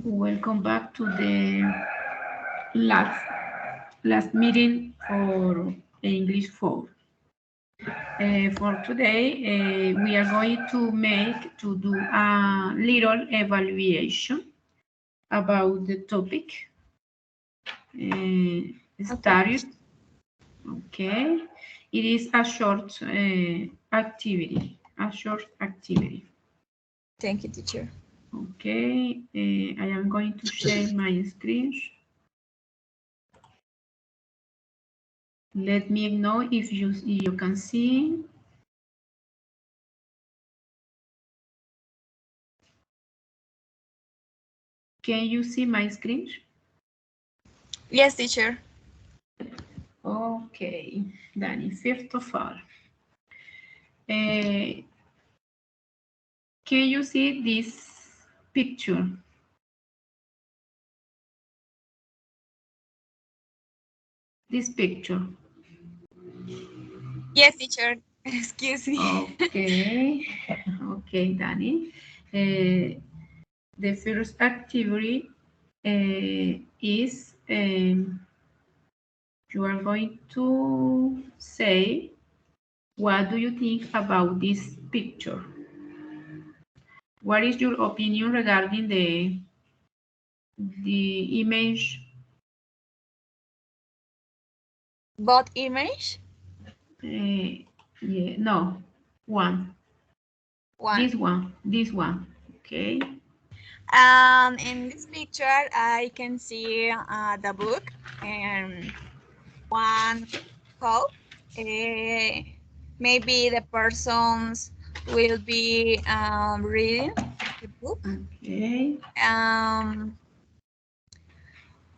Welcome back to the last meeting for English 4. For today, we are going to do a little evaluation about the topic. Started. Okay. It is a short activity. A short activity. Thank you, teacher. Okay. I am going to share my screen. Let me know if you can see. Can you see my screen? Yes, teacher. Okay, Danny, first of all, can you see this picture? This picture. Yes, teacher. Excuse me. Okay, okay, Danny. The first activity is you are going to say, what do you think about this picture? What is your opinion regarding the image? Both image? Yeah, no, one. One. This one. Okay. In this picture, I can see the book and one cup. Maybe the persons will be reading the book. Okay.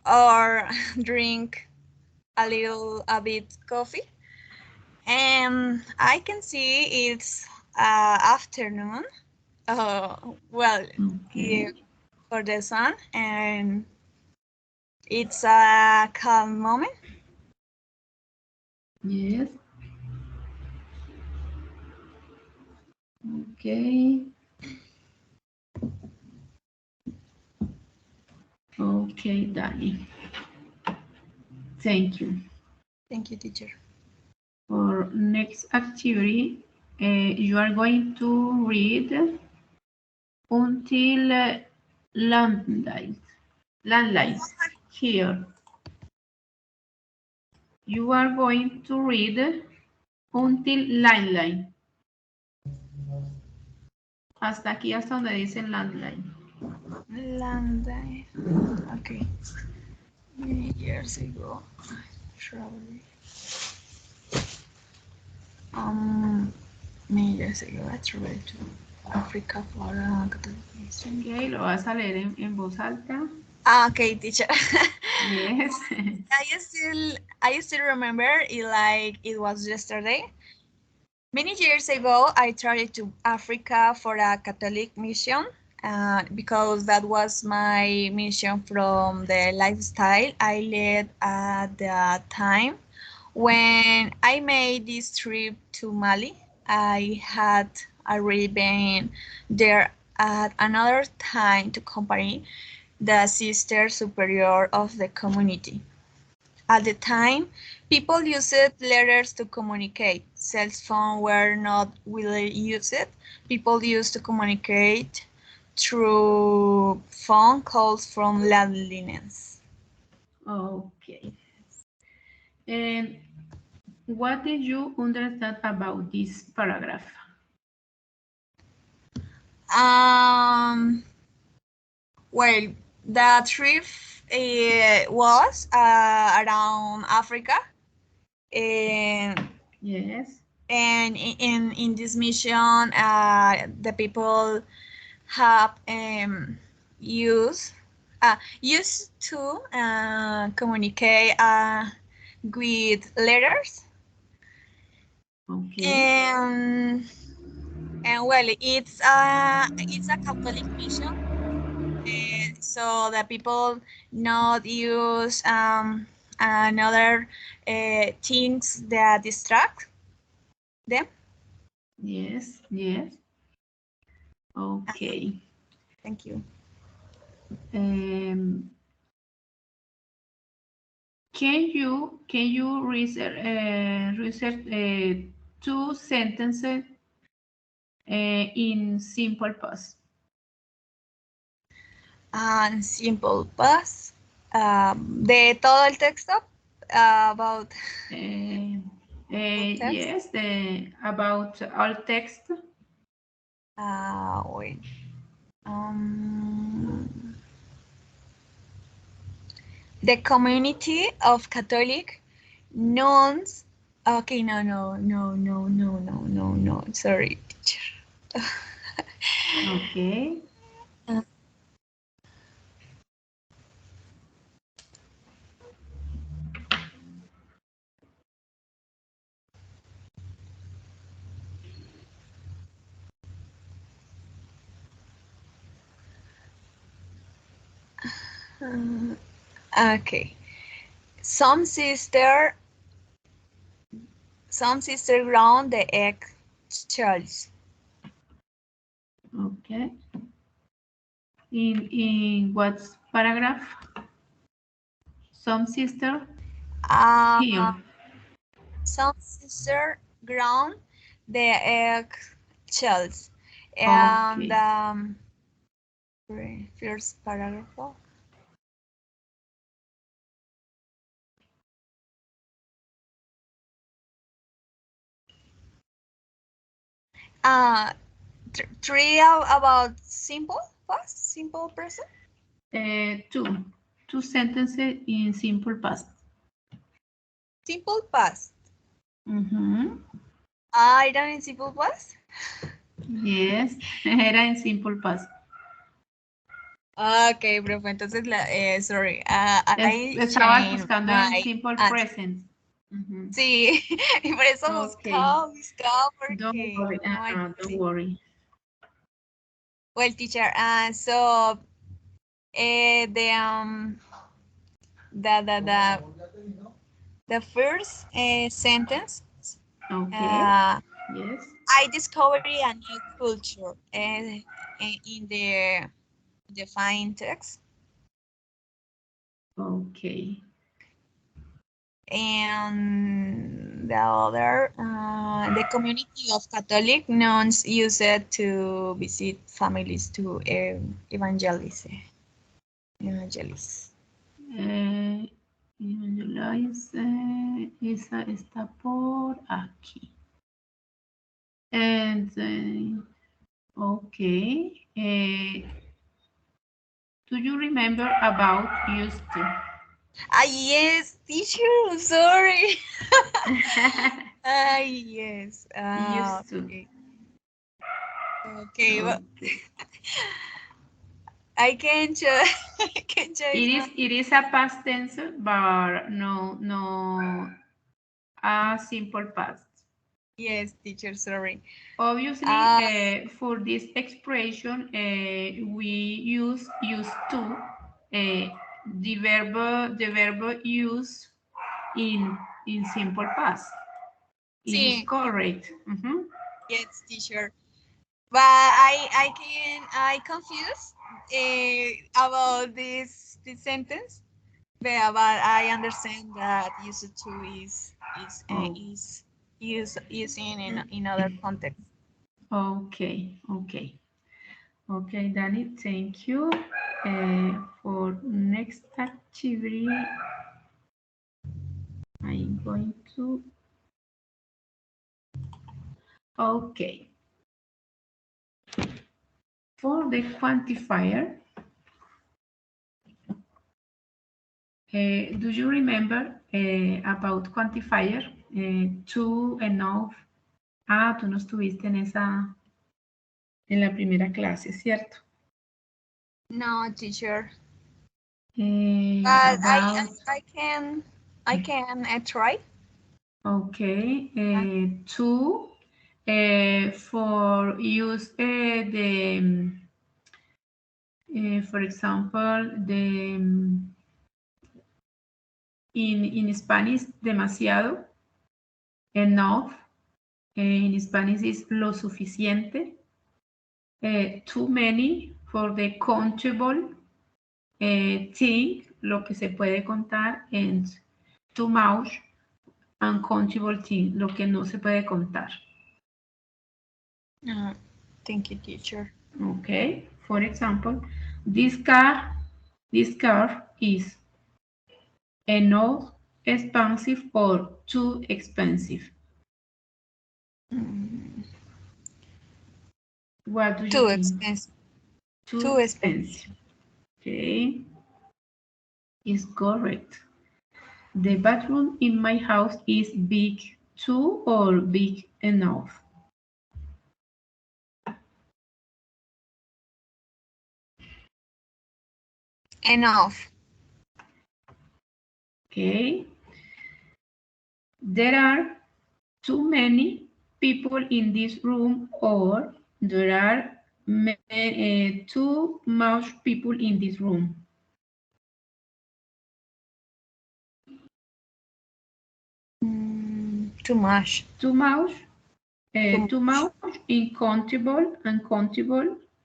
Or drink a bit coffee. And I can see it's afternoon. Well, Okay. for the sun, and it's a calm moment. Yes. Okay. Okay, Danny. Thank you. Thank you, teacher. For next activity, you are going to read until landlines here. You are going to read until landline. Hasta aquí, hasta donde dice landline. Landline. Okay. Many years ago, I traveled. Many years ago, I traveled to Africa for a Catholic mission. Ok, lo vas a leer en voz alta. Okay, teacher. Yes. I still remember it like it was yesterday. Many years ago, I traveled to Africa for a Catholic mission because that was my mission from the lifestyle I led at the time. When I made this trip to Mali, I had already been there at another time to accompany the sister superior of the community. At the time, people used letters to communicate. Cell phones were not widely used. People used to communicate through phone calls from landlines. Okay. And what did you understand about this paragraph? Well, the trip was around Africa, and Yes. and in this mission, the people have used to communicate with letters. Okay. And well, it's a Catholic mission, and so the people not use another things that distract them. Yes. Yes. Okay. Thank you. Can you research two sentences in simple past? Simple past. De todo el texto about text. Yes, about all text. Wait. The community of Catholic nuns. Okay, no. Sorry, teacher. Okay. Okay. Some sister ground the egg shells. Okay. In what paragraph? Some sister here. Some sister ground the egg shells. And first paragraph. Three about simple past, simple present. Two sentences in simple past. Simple past. Era en simple past. Yes, era en simple past. Ok, profe, entonces sorry. Estabas buscando en simple present. Sí, y por eso buscaba Don't porque worry. no Don't worry. Well, teacher, so the first sentence. Okay. Yes. I discovered a new culture in the defined text. Okay. And the other, the community of Catholic nuns use it to visit families to evangelize. Evangelize. Esa está por aquí. And okay. Do you remember about used to? Yes, teacher, sorry. Yes. Used to. Okay. Well, I can choose. It is a past tense, but no a simple past. Yes, teacher, sorry. Obviously, for this expression, we use to. The verb use in simple past. It is correct. Yes, teacher. But I confused about this sentence. But I understand that used to is using in other contexts. Okay. Okay, Danny, thank you. For next activity, I'm going to. Okay. For the quantifier, do you remember about quantifier? To, enough. Tú no estuviste en la primera clase, ¿cierto? No, teacher. About, I can try. Okay. To, for use for example, in Spanish, demasiado, enough. In Spanish is lo suficiente. Too many for the countable. think, lo que se puede contar, and too much, uncountable thing, lo que no se puede contar. Thank you, teacher. Okay, for example, this car is enough expensive or too expensive. What do you Too think? expensive. Too expensive. Okay, is correct. The bathroom in my house is big too or big enough? Enough. Okay. There are too many people in this room or there are too much people in this room. Too much. Too much, uncountable,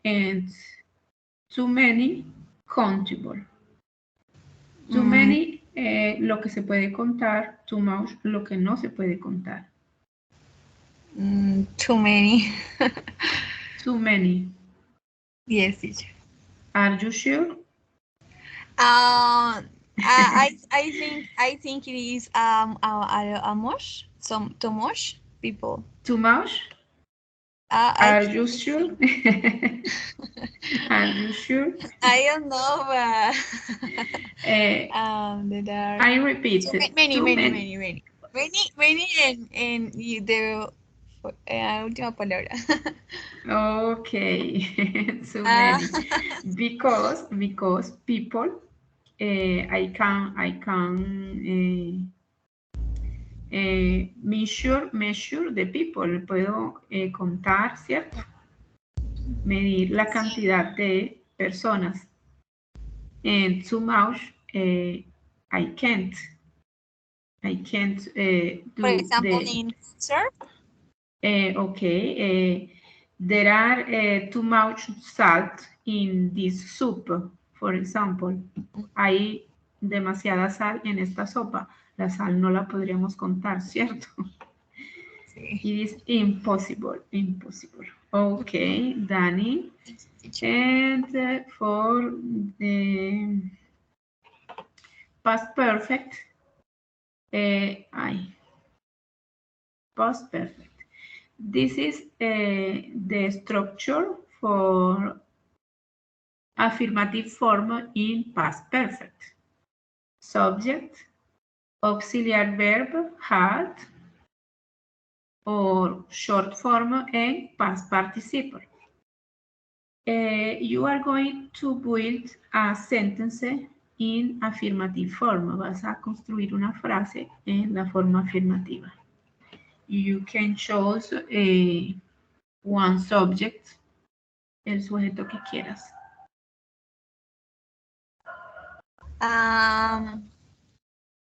and too many, countable. Too many, lo que se puede contar, too much, lo que no se puede contar. Too many. Too many. Yes, teacher. Are you sure? I think it is much, some too much people. Too much? I Are think you sure? Are you sure? I don't know, but there are I repeat, many, too many, many. many, many, many, many, and you the última palabra. Okay, too Ah, many. Because people, I can measure the people. Puedo contar, ¿cierto? Medir la cantidad de personas. And too much, I can't. I can't for do example, the. in concert. Okay, there are too much salt in this soup, for example. Hay demasiada sal en esta sopa. La sal no la podríamos contar, ¿cierto? Sí. It is impossible, impossible. Okay, Danny. And for the past perfect, past perfect. This is the structure for affirmative form in past perfect. Subject, auxiliary verb, had, or short form and past participle. You are going to build a sentence in affirmative form. Vas a construir una frase en la forma afirmativa. You can choose one subject, el sujeto que quieras.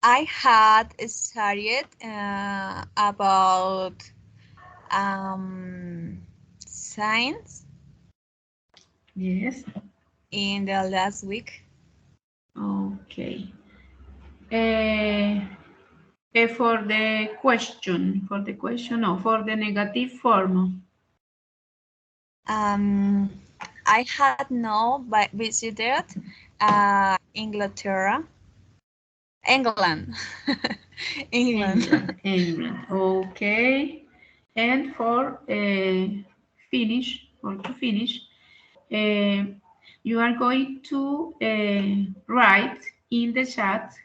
I had studied about science. Yes. In the last week. Okay. For the question, no, for the negative form. I had no visited Inglaterra. England. England. Okay. And for finish, or to finish, you are going to write in the chat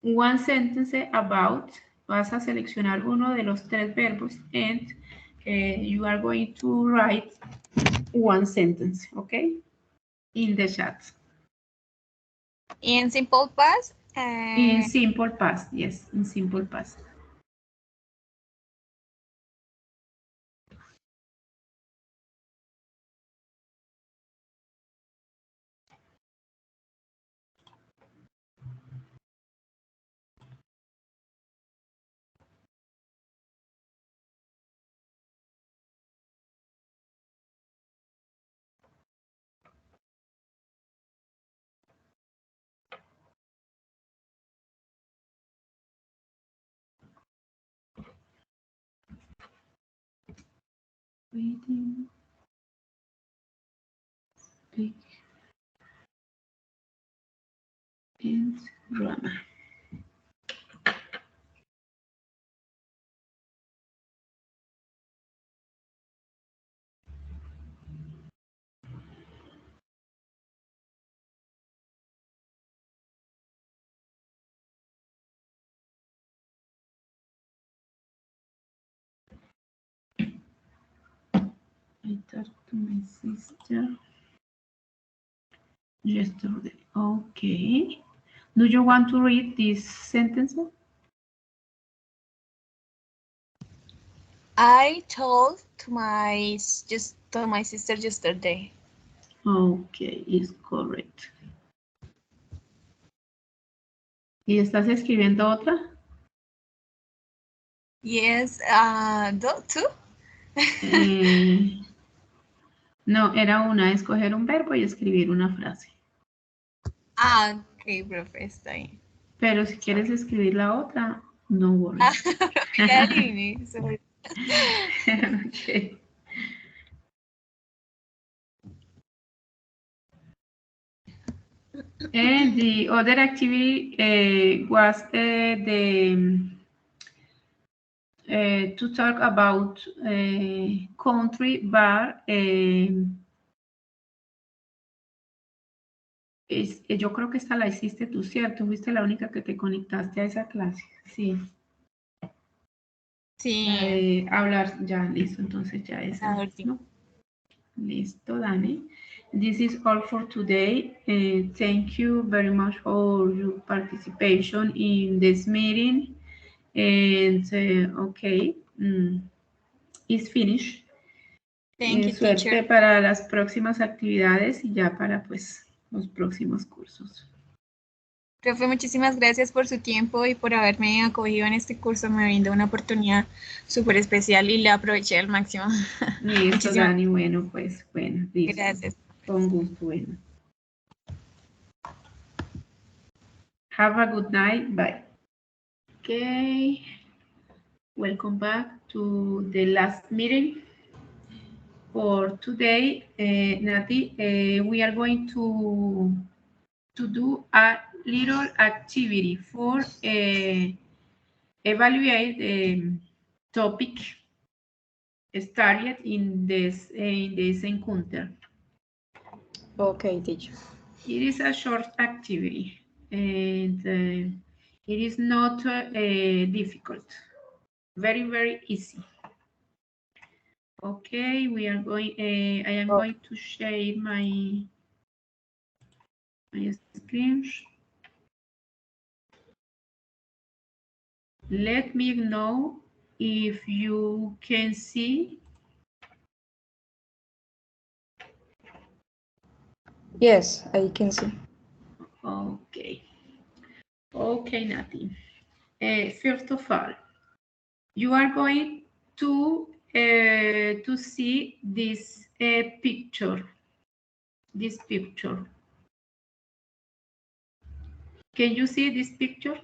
one sentence about, vas a seleccionar uno de los tres verbos, and you are going to write one sentence, okay? In the chat. In simple past? In simple past, yes, in simple past. Reading. Speak. And grammar. I talked to my sister yesterday. Okay. Do you want to read this sentence? I told to my sister yesterday. Okay, is correct. ¿Y estás escribiendo otra? Yes, two? No, era una, escoger un verbo y escribir una frase. Ok, profe, está bien. Pero si quieres escribir la otra, no worry. Ya adiviné, sorry. Okay. And the other activity was to talk about country, but yo creo que esta la hiciste tú, ¿cierto? Fuiste la única que te conectaste a esa clase. Sí. Sí. Hablar, ya, listo, entonces ya esa, ¿no? Listo, Dani. This is all for today. Thank you very much for your participation in this meeting. And okay, it's finished. Thank you, Suerte teacher. para las próximas actividades y ya para pues los próximos cursos. Profe, muchísimas gracias por su tiempo y por haberme acogido en este curso. Me brindó una oportunidad súper especial y la aproveché al máximo. Listo, Dani. Bueno, pues, bueno, listo. Gracias. Con gusto, bueno. Have a good night. Bye. Okay. Welcome back to the last meeting. For today, Nati, we are going to do a little activity for evaluate the topic started in this encounter. Okay, teacher. It is a short activity and it is not difficult. Very, very easy. Okay, we are going. I am going to share my screen. Let me know if you can see. Yes, I can see. Okay. Okay, Nati. First of all, you are going to see this picture. This picture. Can you see this picture?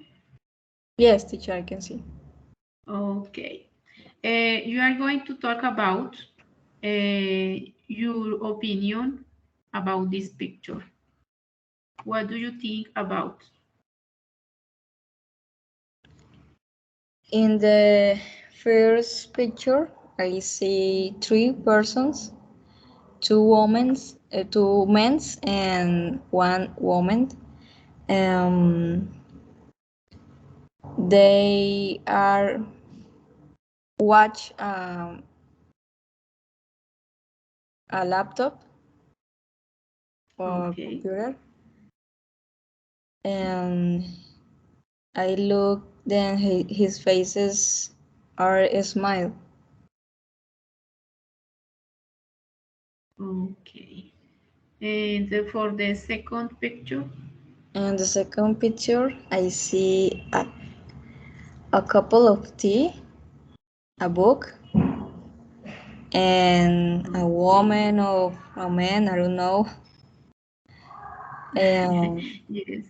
Yes, teacher, I can see. Okay. You are going to talk about your opinion about this picture. What do you think about? In the first picture, I see three persons, two men and one woman. They are watch a laptop or Okay. computer, and I look. Then his faces are a smile. Okay. And for the second picture? And the second picture, I see a couple of tea, a book, and a woman or a man, I don't know. And Yes.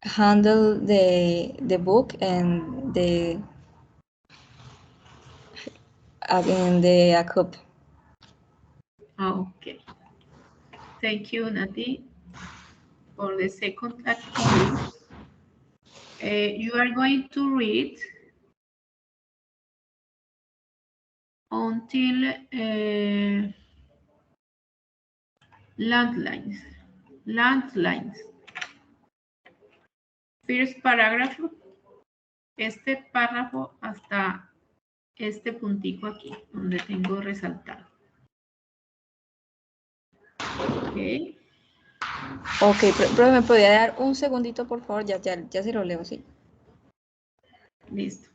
handle the book and the in the cup. Okay. Thank you, Nati. For the second activity, you are going to read until landlines. Landlines. First párrafo. Este párrafo hasta este puntico aquí, donde tengo resaltado. Ok. Ok, pero me podría dar un segundito, por favor, ya se lo leo, ¿sí? Listo.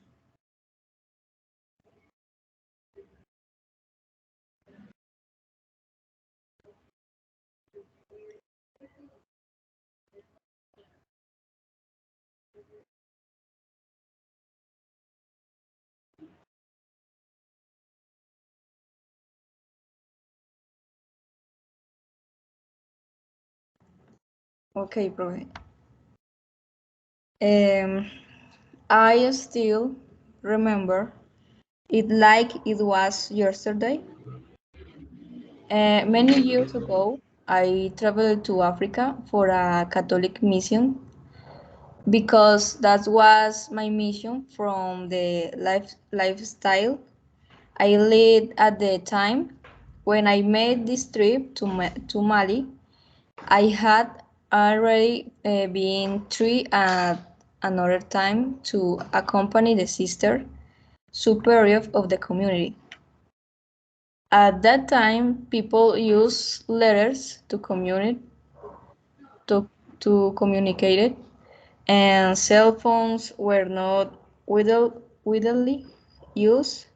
Ok, profe. I still remember it like it was yesterday. Many years ago, I traveled to Africa for a Catholic mission because that was my mission from the lifestyle I led at the time. When I made this trip to Mali, I had already been through at another time to accompany the sister superior of the community. At that time, people used letters to communicate, and cell phones were not widely used.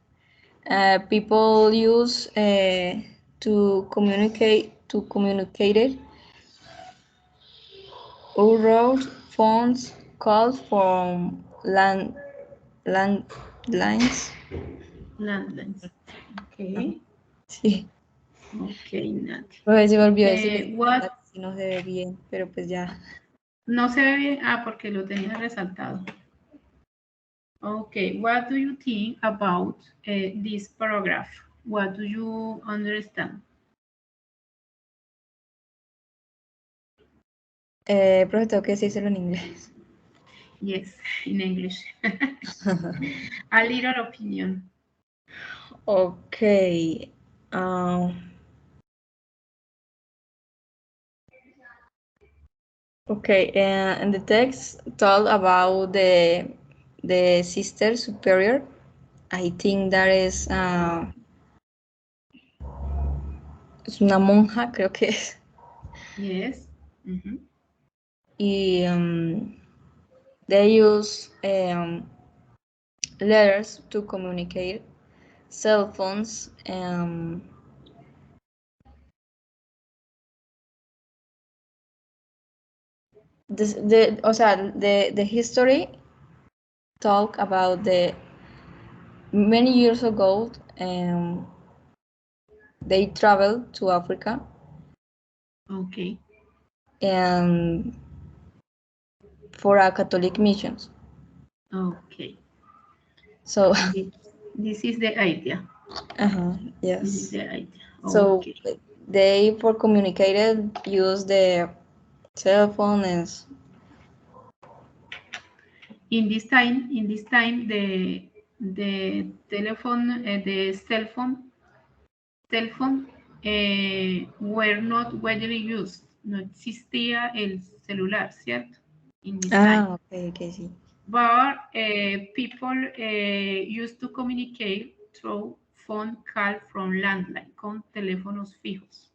People use to communicate or wrote phones calls from landlines. Landlines. Ok. Sí. Ok, Nati. Pues se me olvidó decirle What? si no se ve bien, pero pues ya. No se ve bien. Ah, porque lo tenía resaltado. Okay, what do you think about this paragraph? What do you understand? Profe, tengo que decírselo en inglés. Yes, in English. A little opinion. Okay. Okay, and the text talk about the sister superior. I think that is es una monja, creo que es. Yes. Mm-hmm. Y they use letters to communicate, cell phones, the history talk about the many years ago they traveled to Africa. Okay. And for a Catholic missions. Okay. So this is the idea. yes. This is the idea. So Okay. they for communicated use the cell phone and In this time, the telephone, the cell phone were not widely used. No existía el celular, ¿cierto? In this time. okay, sí. But people used to communicate through phone call from landline, con teléfonos fijos.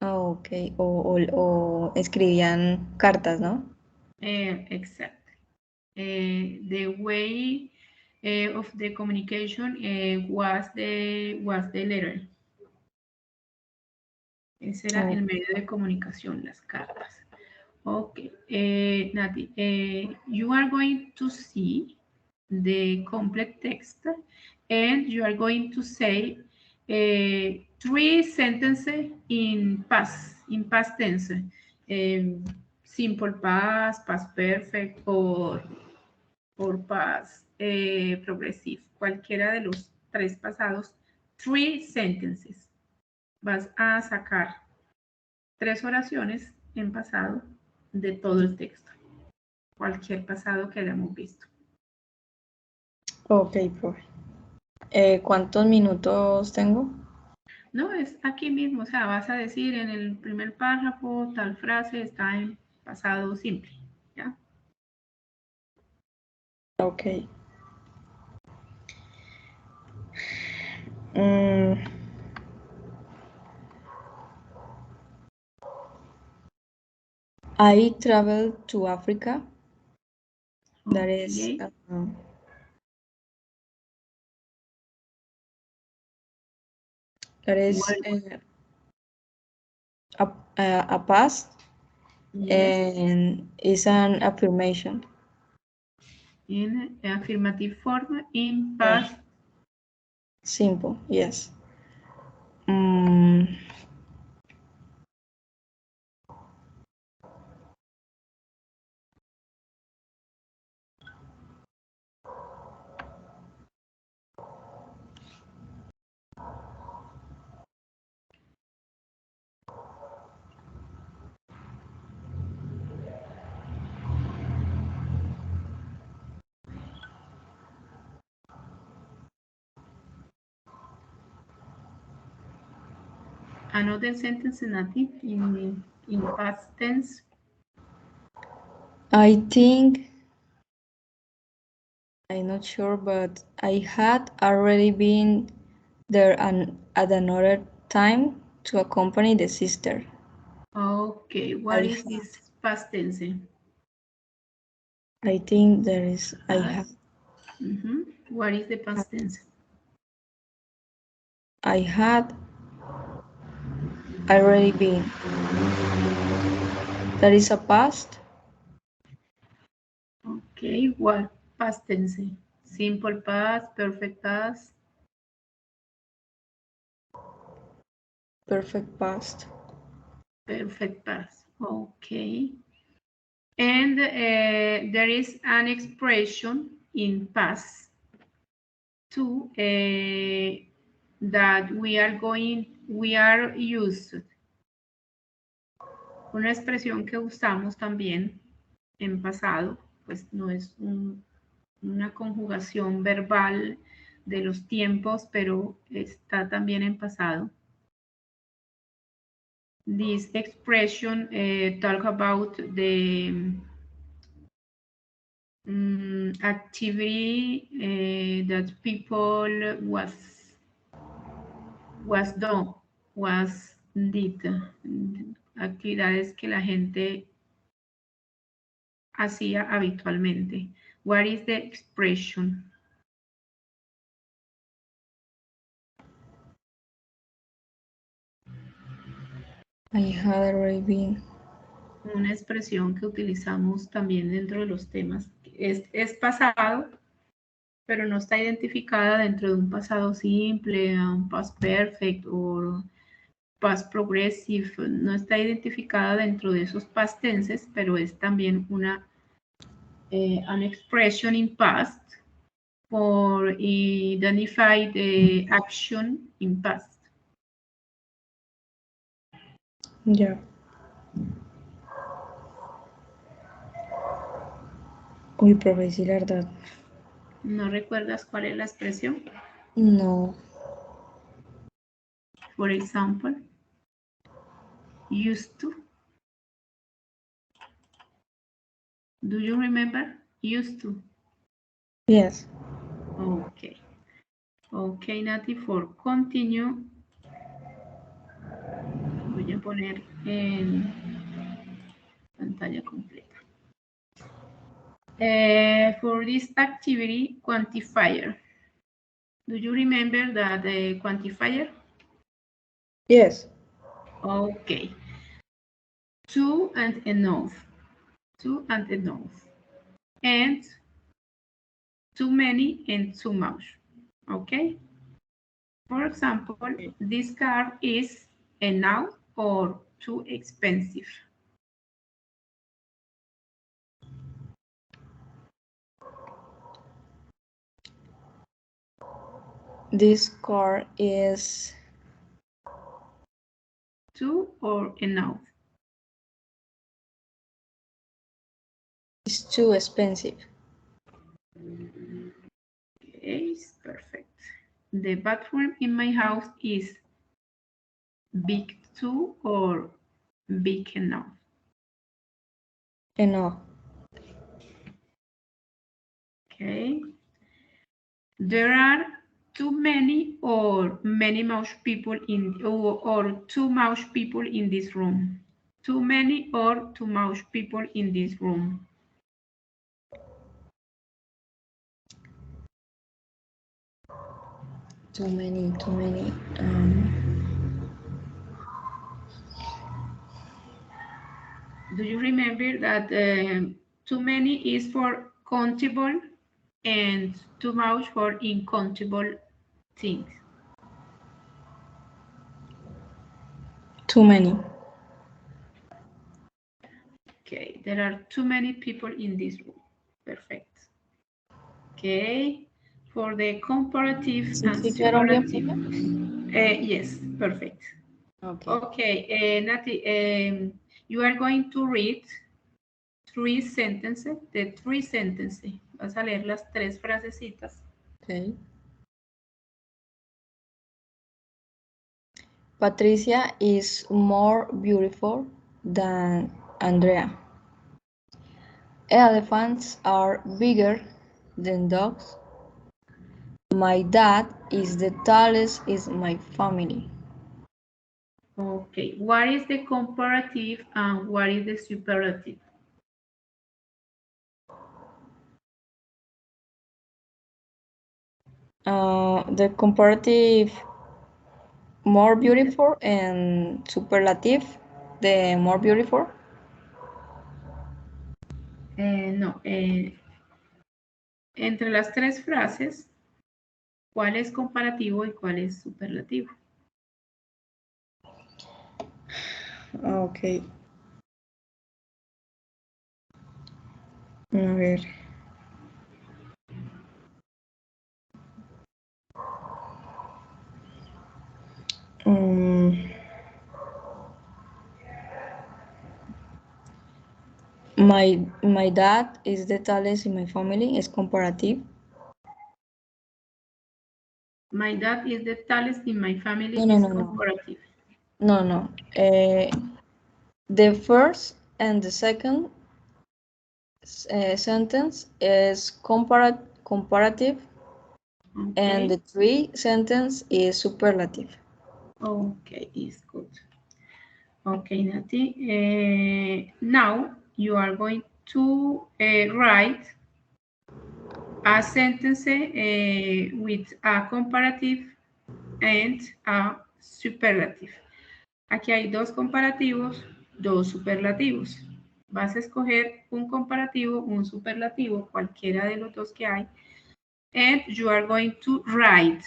Okay, o escribían cartas, ¿no? Exactly. The way of the communication was the letter. Ese era el medio de comunicación, las cartas. Okay, Nati, you are going to see the complete text and you are going to say 3 sentences in past tense. Simple past, past perfect, or past progressive. Cualquiera de los 3 pasados, 3 sentences. Vas a sacar 3 oraciones en pasado de todo el texto. Cualquier pasado que hayamos visto. Ok, profe. ¿Cuántos minutos tengo? No, es aquí mismo, o sea, vas a decir en el primer párrafo, tal frase está en pasado simple, ¿ya? Ok. I traveled to Africa. That is Okay. What? A past, Yes. and it's an affirmation. In affirmative form, in past. Simple, yes. Another sentence native in past tense. I think, I'm not sure, but I had already been there at another time to accompany the sister. Okay, what is this past tense? I think there is, I have. What is the past tense? I had already been. That is a past. Okay, what past tense? Simple past, perfect past. Perfect past. Perfect past. Okay. And there is an expression in past too that we are used. Una expresión que usamos también en pasado, pues no es una conjugación verbal de los tiempos, pero está también en pasado. This expression talk about the activity that people did, actividades que la gente hacía habitualmente. What is the expression? I had already been. Una expresión que utilizamos también dentro de los temas. Es pasado, pero no está identificada dentro de un pasado simple, un past perfect o past progressive. No está identificada dentro de esos past tenses, pero es también an expression in past for identify the action in past. Ya. Uy, profe, sí, la verdad. ¿No recuerdas cuál es la expresión? No. For example, used to. Do you remember? Used to. Yes. Okay. Okay, Nati, for continue. Voy a poner en pantalla completa. For this activity, quantifier. Do you remember that the quantifier? Yes. Okay. Too and enough. Too and enough. And too many and too much. Okay? For example, this car is enough or too expensive. This car is Too or enough? too expensive. Okay, perfect. The bathroom in my house is big too or big enough? Enough. Okay. There are too many or many mouse people in or too mouse people in this room. Too many or too mouse people in this room. Too many. Do you remember that too many is for countable and too much for uncountable things? Too many. Okay, there are too many people in this room. Perfect. Okay, for the comparative ¿Sí and escucharon bien, superlative. profe? Yes, perfect. Okay. Okay, Nati, you are going to read three sentences, the three sentences. Vas a leer las tres frasecitas. Okay. Patricia is more beautiful than Andrea. Elephants are bigger than dogs. My dad is the tallest in my family. Okay, what is the comparative and what is the superlative? The comparative more beautiful and superlative the more beautiful. No, entre las tres frases, ¿cuál es comparativo y cuál es superlativo? Okay. A ver. My dad is the tallest in my family is comparative. My dad is the tallest in my family No, is no, no. comparative. No. The first and the second sentence is comparative, Okay. and the three sentence is superlative. Okay, is good. Okay, Nati. Now you are going to write a sentence with a comparative and a superlative. Aquí hay dos comparativos, dos superlativos. Vas a escoger un comparativo, un superlativo, cualquiera de los dos que hay, and you are going to write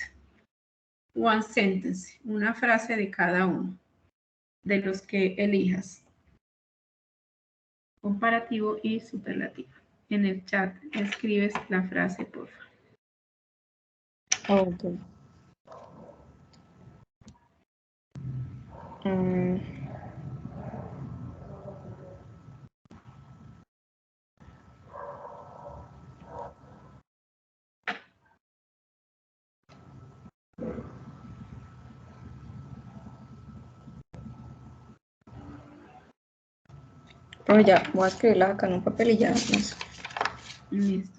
one sentence, una frase de cada uno de los que elijas. Comparativo y superlativo. En el chat escribes la frase, por favor. Okay. Pero ya, voy a escribirla acá en un papel y ya. Listo.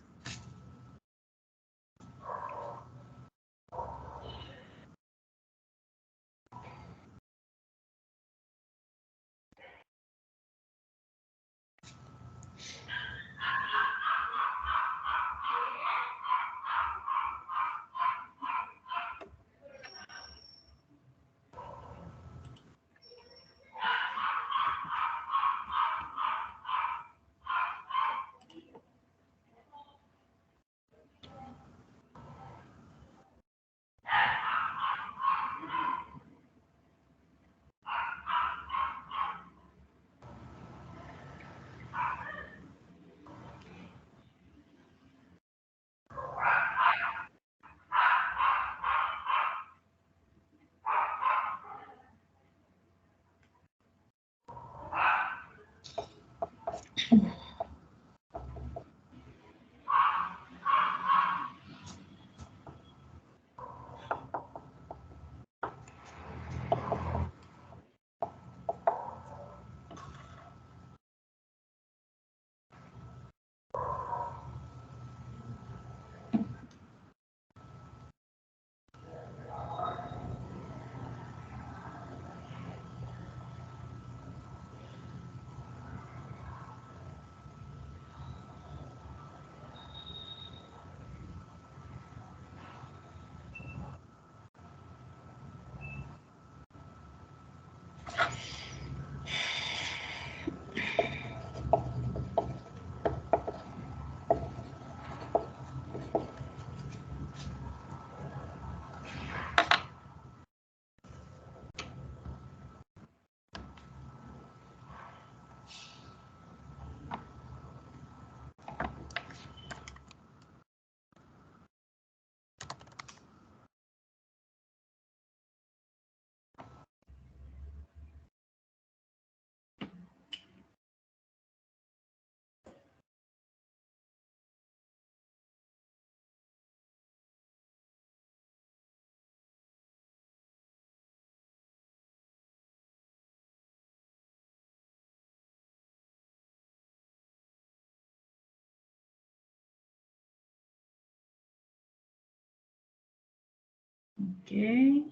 Okay,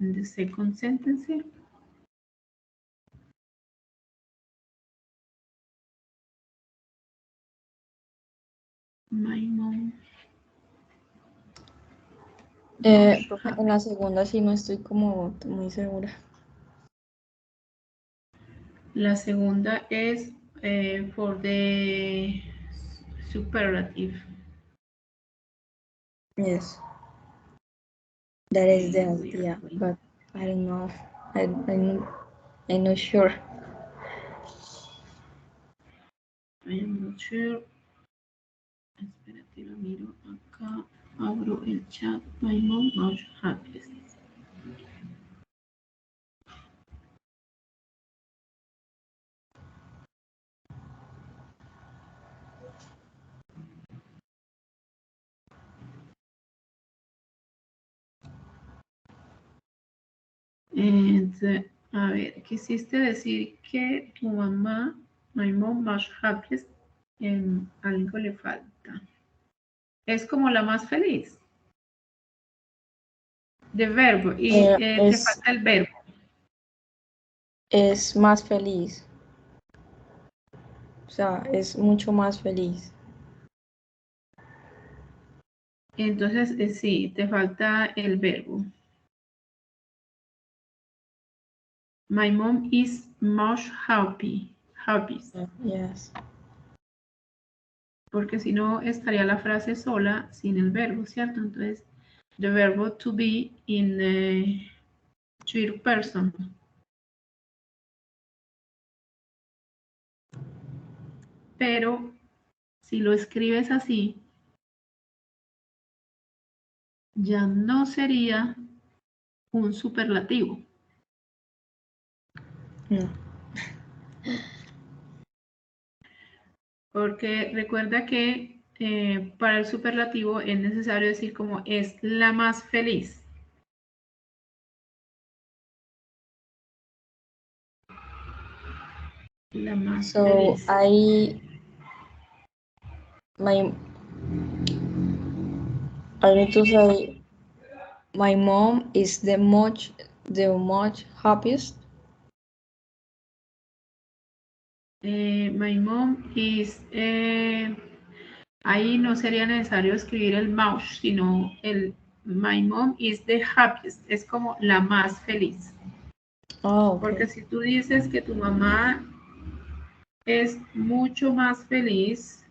in the second sentence. My mom. Profe, en la segunda sí no estoy como muy segura. La segunda es for the superlative. Yes. That is the We are idea, going. but I don't know. I'm not sure. I am not sure. Espérate, lo miro acá. Abro el chat. My mom was happiest. A ver, quisiste decir que tu mamá, my mom was happiest, en algo le falta. Es como la más feliz. De verbo, y te falta el verbo. Es más feliz. O sea, es mucho más feliz. Entonces, sí, te falta el verbo. My mom is much happy. Yes. Porque si no, estaría la frase sola sin el verbo, ¿cierto? Entonces, the verbo to be in third person. Pero, si lo escribes así, ya no sería un superlativo. No. Porque recuerda que para el superlativo es necesario decir como es la más feliz. La más So feliz. I need to say my mom is the much happiest. My mom is... ahí no sería necesario escribir el mouse, sino el my mom is the happiest. Es como la más feliz. Oh, okay. Porque si tú dices que tu mamá es mucho más feliz,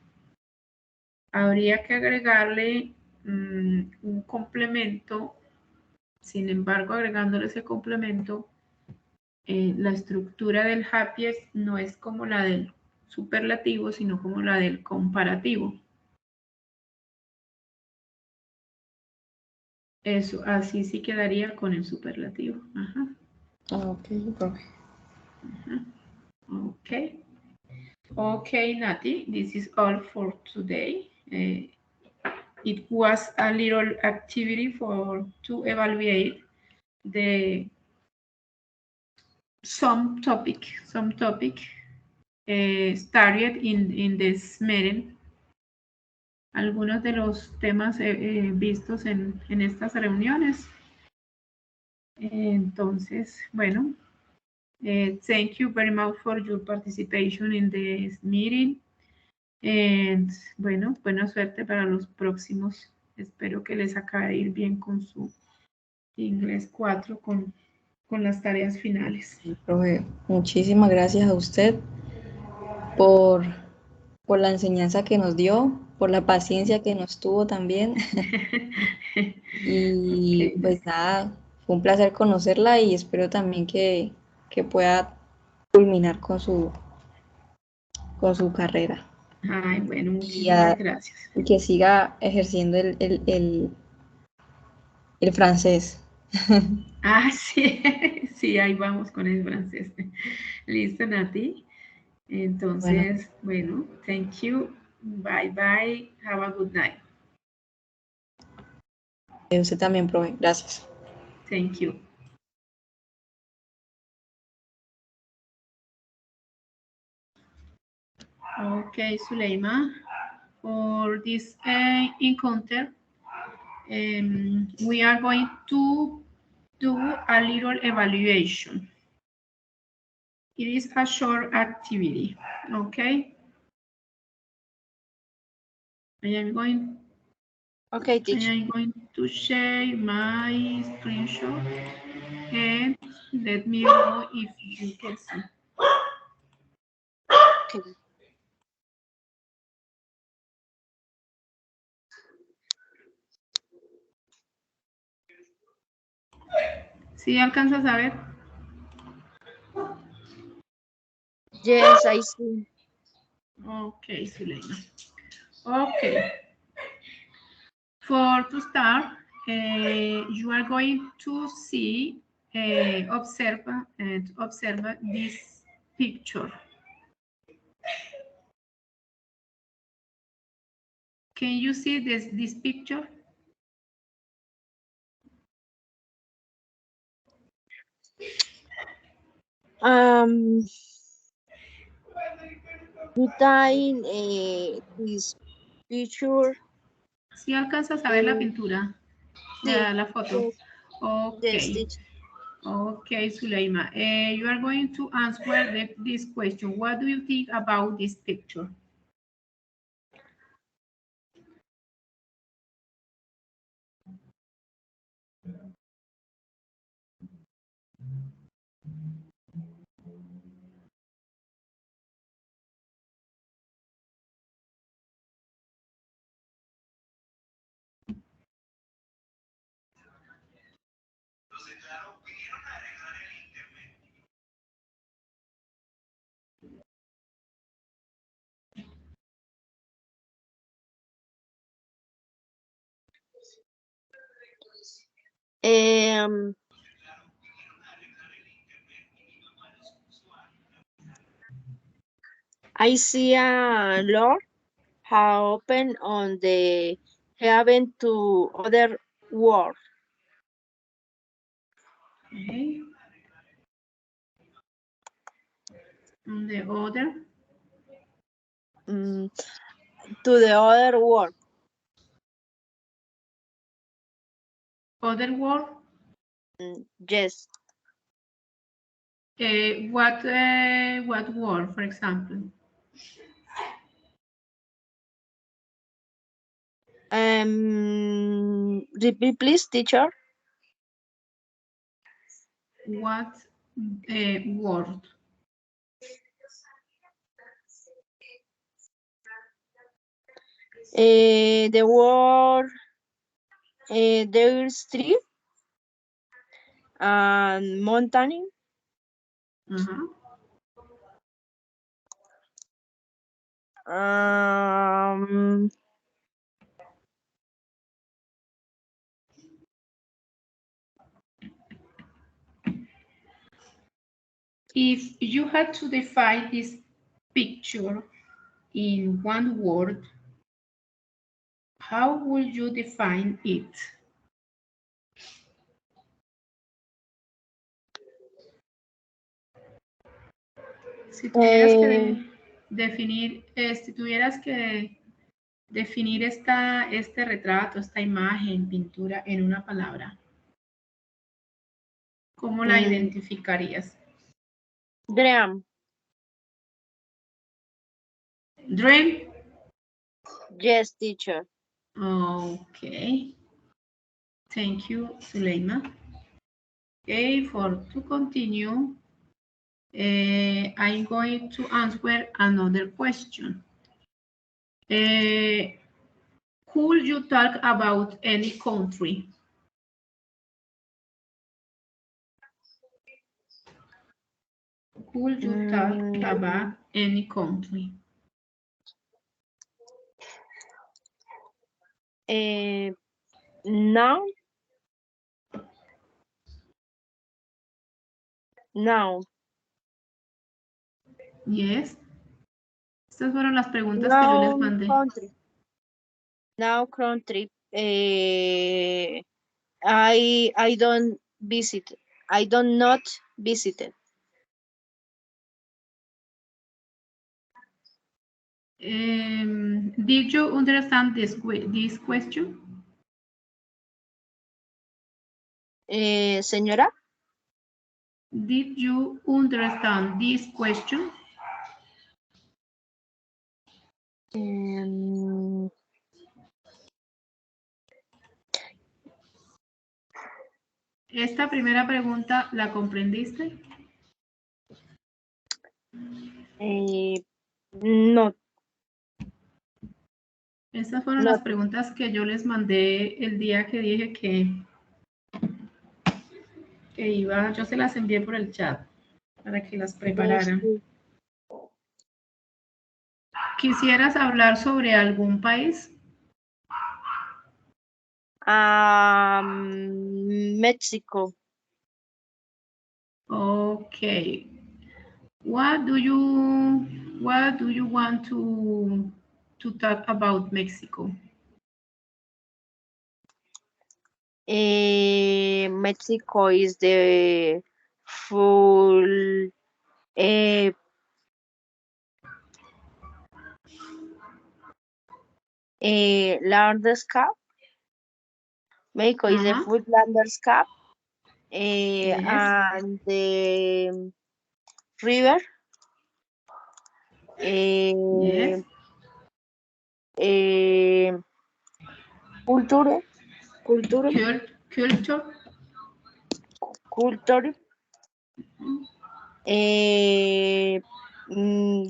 habría que agregarle un complemento. Sin embargo, agregándole ese complemento, la estructura del happiest no es como la del superlativo, sino como la del comparativo. Eso, así sí quedaría con el superlativo. Ajá. Okay, profe. Ajá. Okay. Okay, Nati, this is all for today. It was a little activity to evaluate some topic started in this meeting. Algunos de los temas vistos en estas reuniones. Entonces, bueno, thank you very much for your participation in this meeting. And, bueno, buena suerte para los próximos. Espero que les acabe de ir bien con su inglés 4 con las tareas finales. Sí, profe, muchísimas gracias a usted por la enseñanza que nos dio, por la paciencia que nos tuvo también. Y Okay. pues nada, fue un placer conocerla y espero también que pueda culminar con su carrera Ay, bueno, y, muchísimas gracias. y que siga ejerciendo el francés. Ah, sí, sí, ahí vamos con el francés. Listo, Nati. Entonces, bueno, thank you. Bye bye. Have a good night. Usted también, profe. Gracias. Thank you. Okay, Suleima, for this encounter, we are going to do a little evaluation. It is a short activity, okay? I am going to share my screenshot and let me know if you can see. Okay. ¿Sí alcanzas a ver? Yes, I see. Okay, Zuleima. Okay. To start, you are going to see, observe this picture. Can you see this picture? You tying this picture. ¿Sí alcanzas a ver la pintura? Sí. La foto. Yes, Okay. yes, teacher. Okay, Zuleima. You are going to answer this question. What do you think about this picture? I see a Lord how open on the heaven to other world. Okay. And the other? To the other world. Other word? Yes. What word, for example? Repeat, please, teacher. What word? The word there's tree and mountain. If you had to define this picture in one word, how would you define it? Si tuvieras que definir este retrato, esta imagen, pintura en una palabra, ¿cómo la identificarías? Dream. Dream? Yes, teacher. Okay. Thank you, Zuleima. Okay, to continue, I'm going to answer another question. Could you talk about any country? Could you talk about any country? Now. Now. Yes. Estas fueron las preguntas que yo les mandé. Country. Now country. I don't visit. I don't not visit it. Did you understand this question? Señora. Did you understand this question? Esta primera pregunta, ¿la comprendiste? No. Estas fueron No. las preguntas que yo les mandé el día que dije que iba, yo se las envié por el chat para que las prepararan. ¿Quisieras hablar sobre algún país? Mexico. Okay. What do you want to talk about Mexico? Mexico is the full landscape. Mexico is a full landscape. Yes. And the river. Yes. Culture. Culture.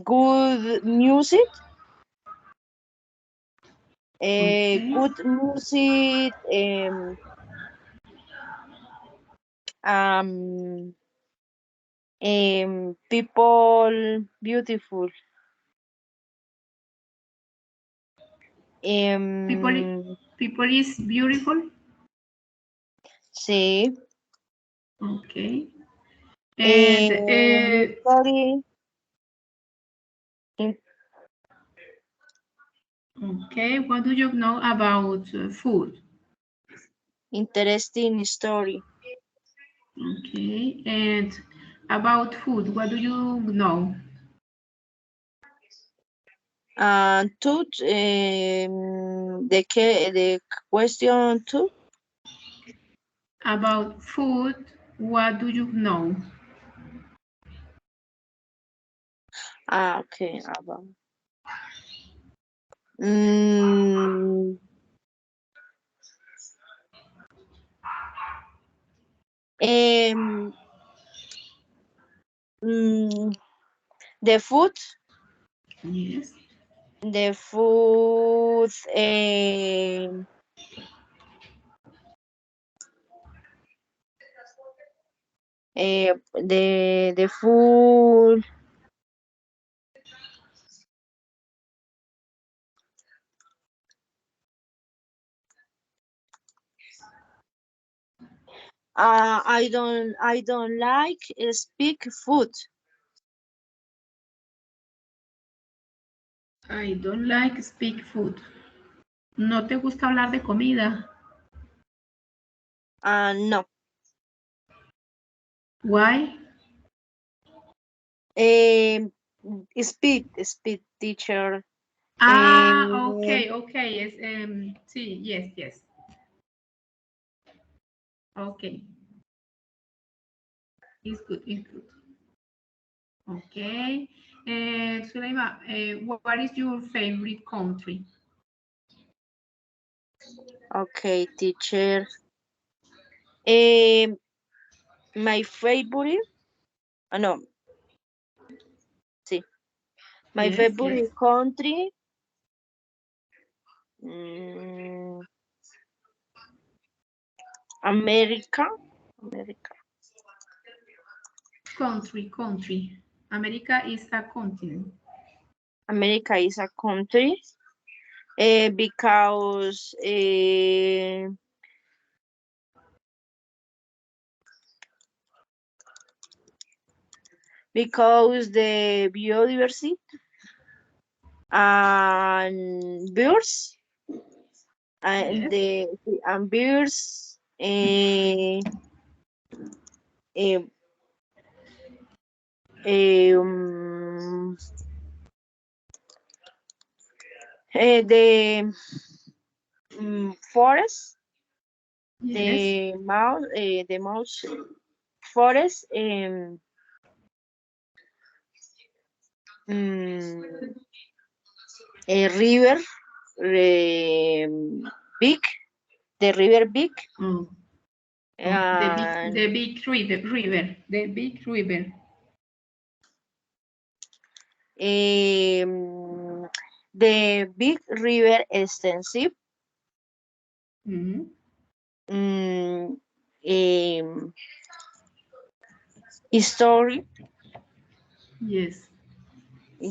Good music. Okay. Good music. People beautiful. People is beautiful. Sí. Okay. And Story. Okay. What do you know about food? Interesting story. Okay. And about food, what do you know? The question two. About food, what do you know? Okay. About. The food. Yes. The food. The food. I don't like speak food. I don't like speak food. ¿No te gusta hablar de comida? No. Why? Speed teacher. Okay. Es, sí, yes. Okay. It's good. Okay. Sulaima, what is your favorite country? Okay, teacher. My favorite. No. Sí. My favorite country. America. Country. America is a continent. America is a country. Because the biodiversity and birds and Yes. birds the forest Yes. The mouse forest, mm, a river, big, the river big, Oh, and the big river, the big river. the big river extensive, Mhm. um, um, story, Yes.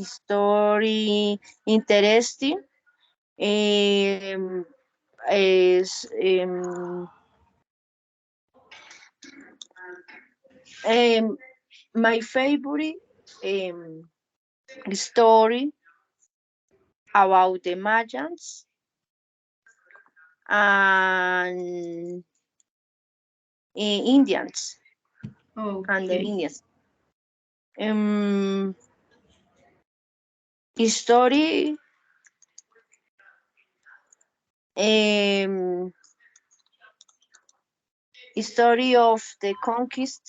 story interesting, is um, my favorite story about the Mayans and Indians and the Okay. Indians. Um, Story, um, story of the conquest,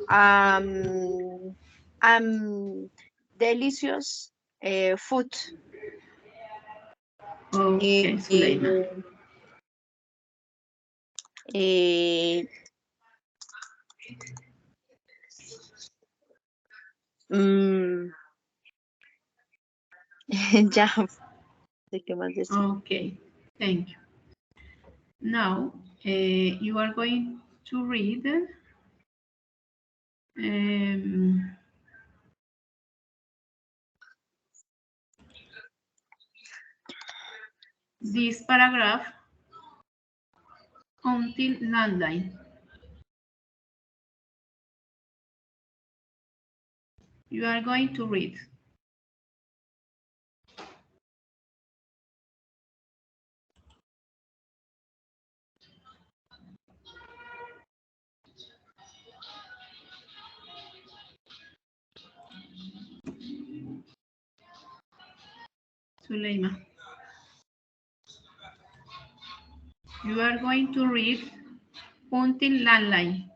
um, delicious food. Okay, Suleima. Eh, eh, mm, ya, ¿de qué más decir? Okay, thank you. Now, you are going to read um, this paragraph until landline. You are going to read. Suleima. You are going to read until landline.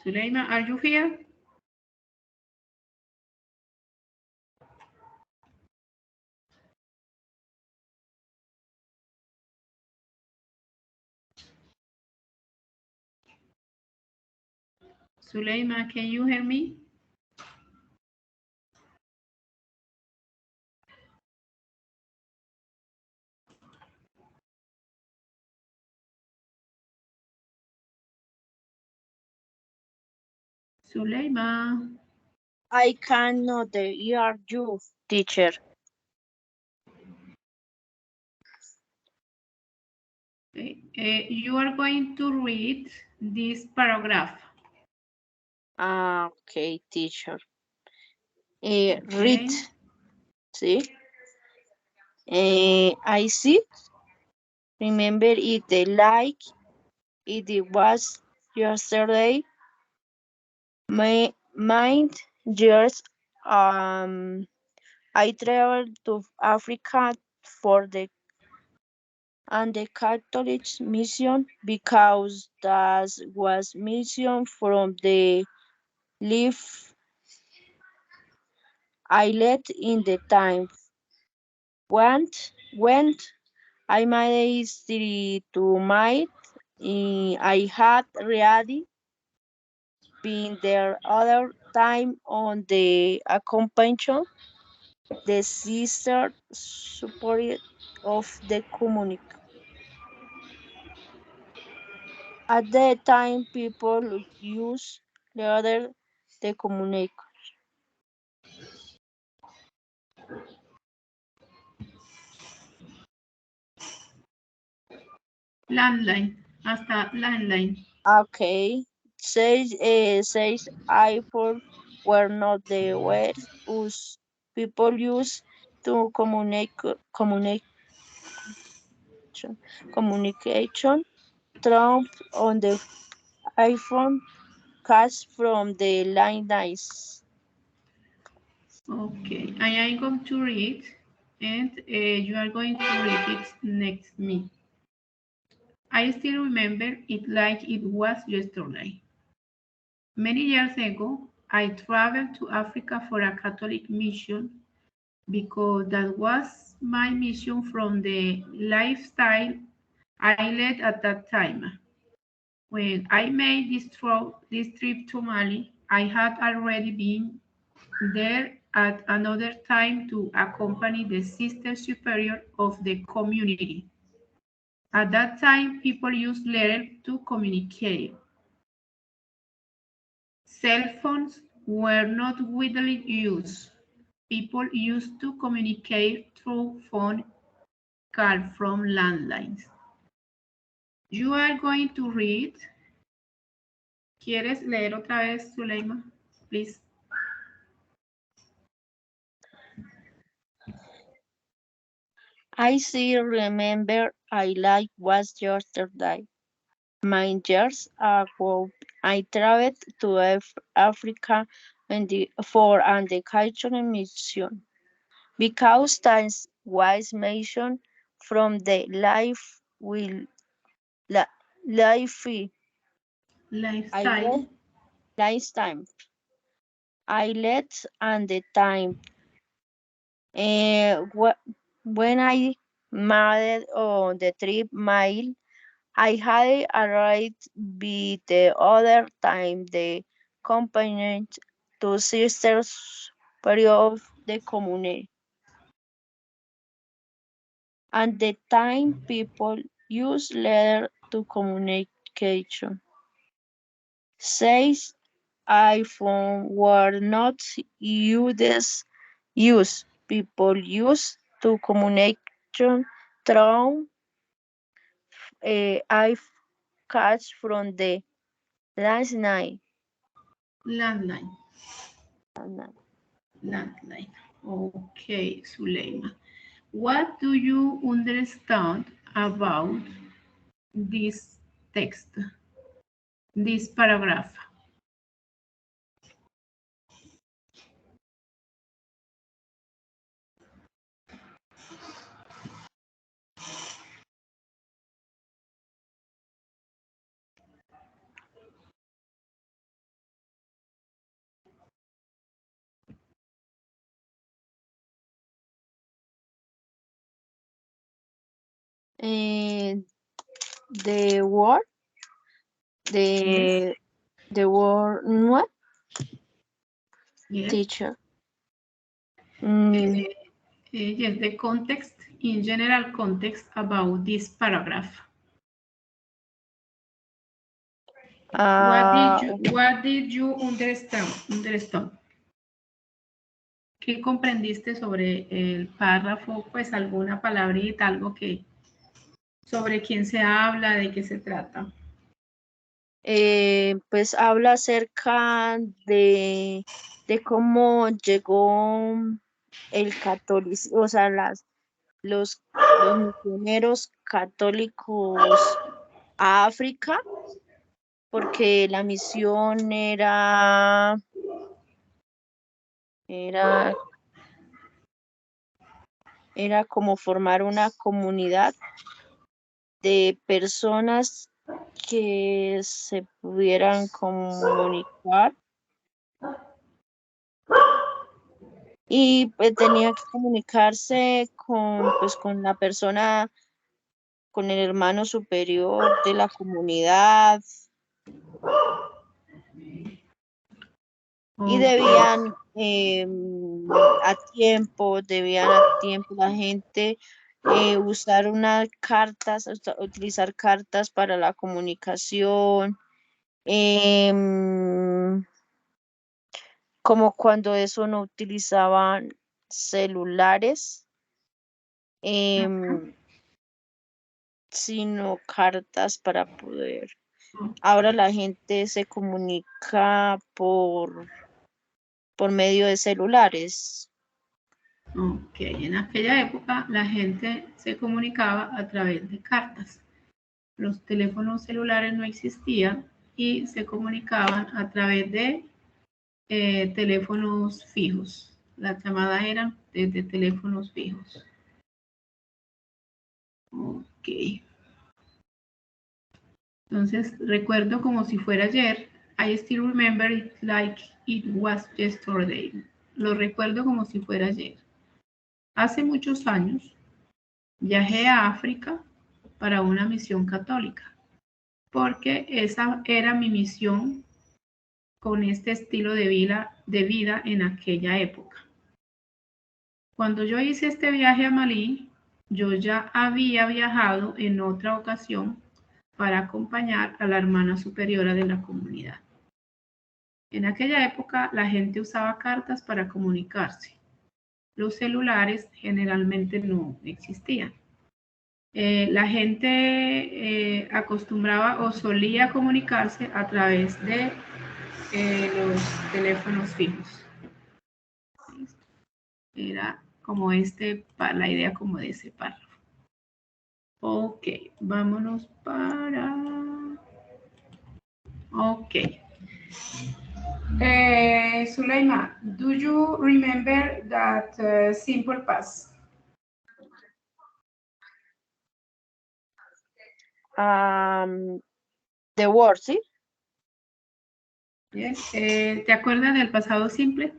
Suleima, are you here? Suleima, can you hear me? Suleima. I cannot hear you, teacher. You are going to read this paragraph. Okay, teacher. Read, Okay. see? I see. Remember it like it was yesterday. My mind years. I traveled to Africa for the and the Catholic mission because that was mission from the life I led in the time went I managed to meet. I had already been there other time on the accompanying the sister support of the community. At that time, people use the other the communicate. Landline. Hasta landline. Okay, says iPhone were not the words us people use to communication. Trump on the iPhone catch from the lines. Okay, I am going to read, and you are going to read it next me. I still remember it like it was yesterday. Many years ago, I traveled to Africa for a Catholic mission because that was my mission from the lifestyle I led at that time. When I made this trip to Mali, I had already been there at another time to accompany the sister superior of the community. At that time, people used letters to communicate. Cell phones were not widely used. People used to communicate through phone calls from landlines. You are going to read. ¿Quieres leer otra vez, Zuleima? Please. I still remember I like was yesterday. Many years ago, I traveled to Africa for an educational mission because time was mentioned from the li, life I Lifestyle. led lifetime. I led and the time. When I made on the trip mile, I had arrived by the other time the company to sisters period of the community. And the time people use letter to communication. Says iPhone were not used. People use to communication through I catch from the last night. Landline. Landline. Okay, Zuleima. What do you understand about this text, this paragraph? And the word, Yes. the word what Yes. teacher. Yes, the context, in general context about this paragraph. What did you understand? ¿Qué comprendiste sobre el párrafo? Pues alguna palabrita, algo que sobre quién se habla, de qué se trata. Pues habla acerca de cómo llegó el catolicismo, o sea, los misioneros católicos a África, porque la misión era como formar una comunidad de personas que se pudieran comunicar y pues, tenía que comunicarse con la persona, con el hermano superior de la comunidad y debían a tiempo la gente usar utilizar cartas para la comunicación, como cuando eso no utilizaban celulares, sino cartas para poder. Ahora la gente se comunica por medio de celulares. Ok, en aquella época la gente se comunicaba a través de cartas. Los teléfonos celulares no existían y se comunicaban a través de teléfonos fijos. Las llamadas eran desde teléfonos fijos. Ok. Entonces, recuerdo como si fuera ayer. I still remember it like it was yesterday. Lo recuerdo como si fuera ayer. Hace muchos años, viajé a África para una misión católica, porque esa era mi misión con este estilo de vida en aquella época. Cuando yo hice este viaje a Malí, yo ya había viajado en otra ocasión para acompañar a la hermana superiora de la comunidad. En aquella época la gente usaba cartas para comunicarse. Los celulares generalmente no existían. La gente acostumbraba o solía comunicarse a través de los teléfonos fijos. Era como la idea como de ese párrafo. Ok, vámonos para... Ok. Sulaima, do you remember that simple past? The word, ¿sí? Bien. ¿Te acuerdas del pasado simple?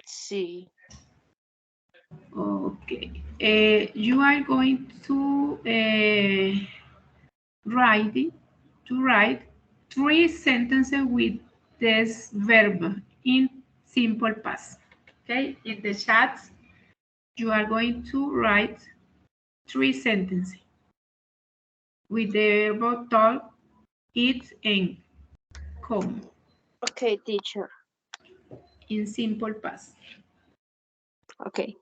Sí. Okay. You are going to write 3 sentences with this verb in simple past. Okay. In the chat, you are going to write 3 sentences with the verb talk, eat, and come Okay, teacher. in simple past. Okay.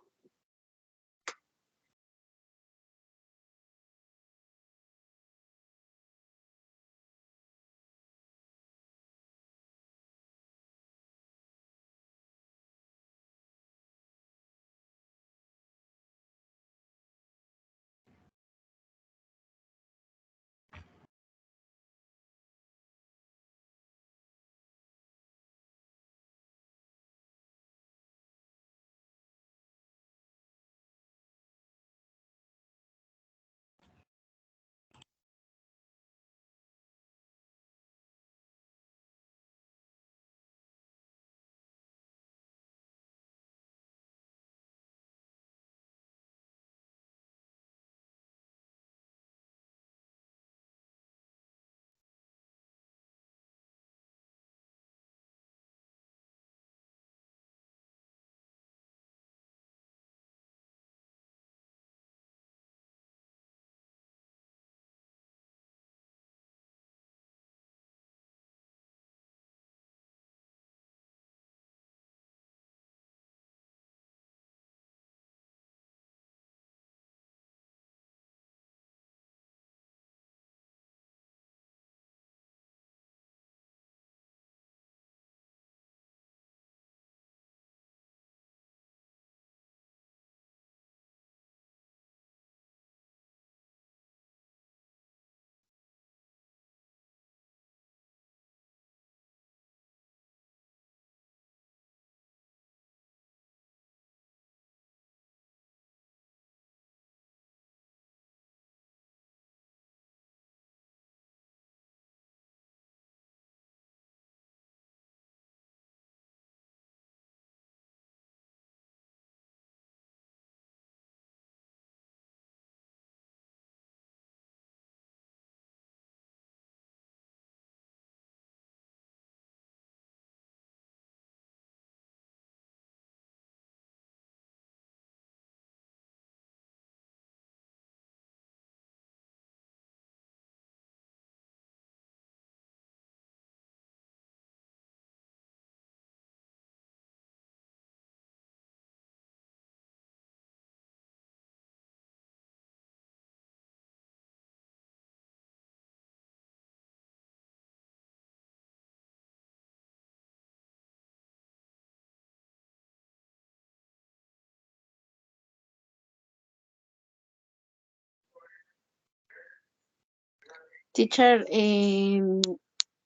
Teacher,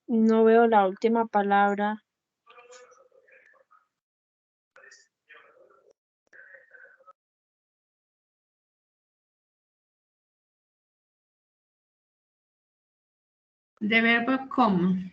no veo la última palabra. De verbo come.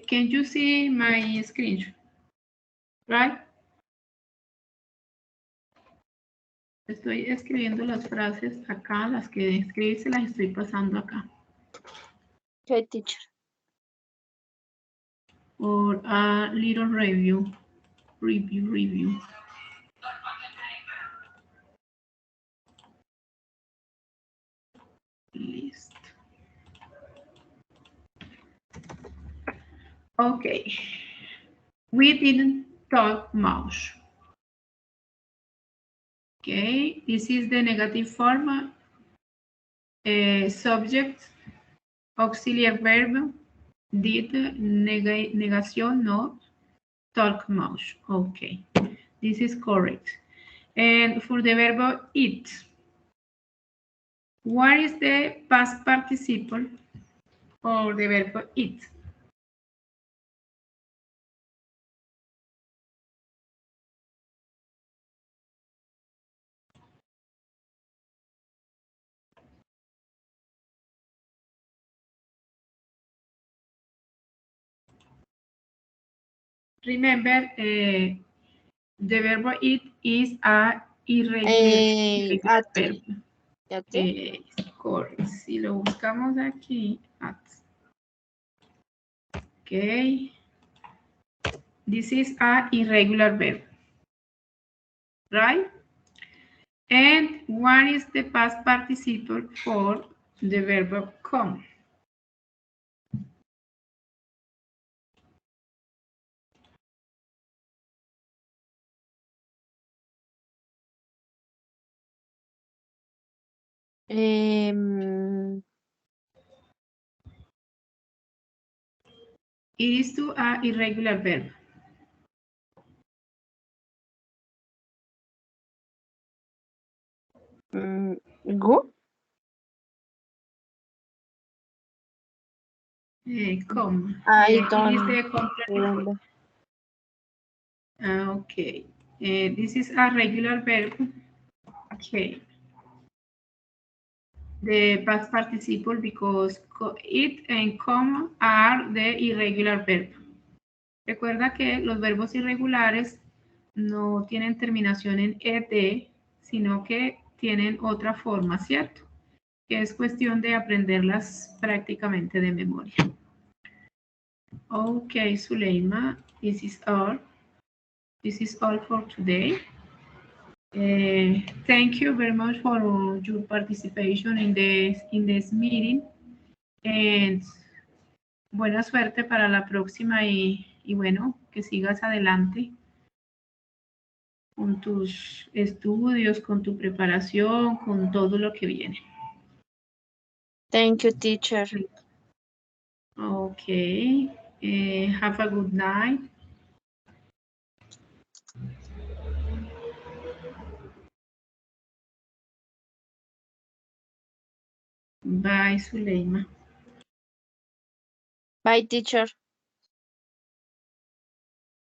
Can you see my screen? Right? Estoy escribiendo las frases acá, las que de escribir se las estoy pasando acá. Okay, teacher. Or a little review. Review. Listo. Okay. We didn't talk much. Okay, this is the negative form. Subject, auxiliary verb, did, negación, no, talk much. Okay, this is correct. And for the verb eat, what is the past participle for the verb eat? Remember, the verb eat is a irregular verb. Correct. Si lo buscamos aquí, at. Okay. This is a irregular verb, right? And what is the past participle for the verb come? It is to a irregular verb. Go? Come. I It don't is the completive. Okay. This is a regular verb. Okay. The past participle because it and come are the irregular verb. Recuerda que los verbos irregulares no tienen terminación en ed, sino que tienen otra forma, ¿cierto? Que es cuestión de aprenderlas prácticamente de memoria. Okay, Suleima, this is all. This is all for today. Thank you very much for your participation in this meeting, and buena suerte para la próxima y bueno, que sigas adelante con tus estudios, con tu preparación, con todo lo que viene. Thank you, teacher. Okay. Have a good night. Bye, Zuleima. Bye, teacher.